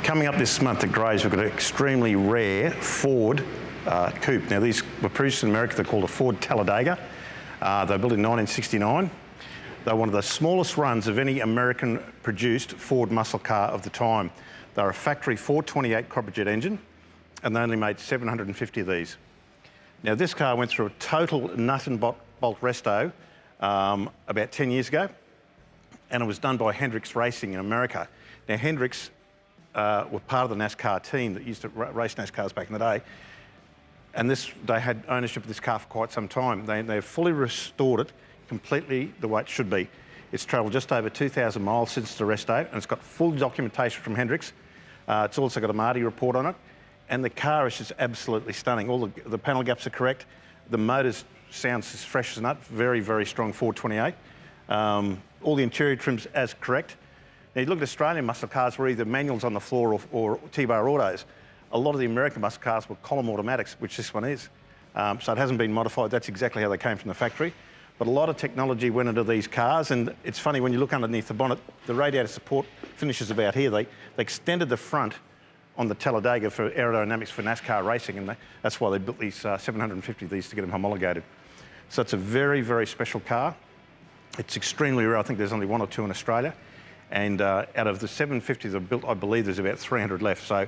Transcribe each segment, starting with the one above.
Coming up this month at Grays, we've got an extremely rare Ford coupe. Now, these were produced in America. They're called a Ford Talladega. They were built in 1969. They're one of the smallest runs of any American-produced Ford muscle car of the time. They're a factory 428 Copperjet engine, and they only made 750 of these. Now, this car went through a total nut and bolt resto about 10 years ago, and it was done by Hendricks Racing in America. Now, Hendricks were part of the NASCAR team that used to race NASCARs back in the day, and they had ownership of this car for quite some time. They've fully restored it completely the way it should be. It's travelled just over 2,000 miles since the resto, and it's got full documentation from Hendricks. It's also got a Marty report on it, and the car is just absolutely stunning. All the panel gaps are correct. The motor sounds as fresh as a nut. Very, very strong 428. All the interior trims as correct. Now, you look at Australian muscle cars were either manuals on the floor or T-bar autos. A lot of the American muscle cars were column automatics, which this one is. So it hasn't been modified. That's exactly how they came from the factory. But a lot of technology went into these cars, and it's funny, when you look underneath the bonnet, the radiator support finishes about here. They extended the front on the Talladega for aerodynamics for NASCAR racing, and that's why they built these 750 of these to get them homologated. So it's a very, very special car. It's extremely rare. I think there's only one or two in Australia. And out of the 750 that are built, I believe there's about 300 left. So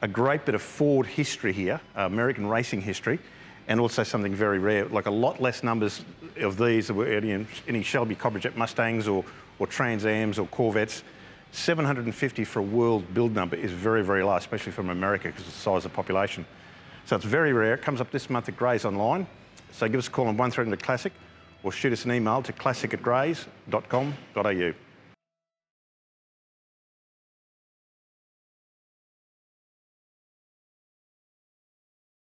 a great bit of Ford history here, American racing history, and also something very rare, like a lot less numbers of these that were any Shelby Copperjet Mustangs or Trans Ams or Corvettes. 750 for a world build number is very, very low, especially from America because of the size of the population. So it's very rare. It comes up this month at Grays online. So give us a call on 1-300-CLASSIC or shoot us an email to classic@grays.com.au.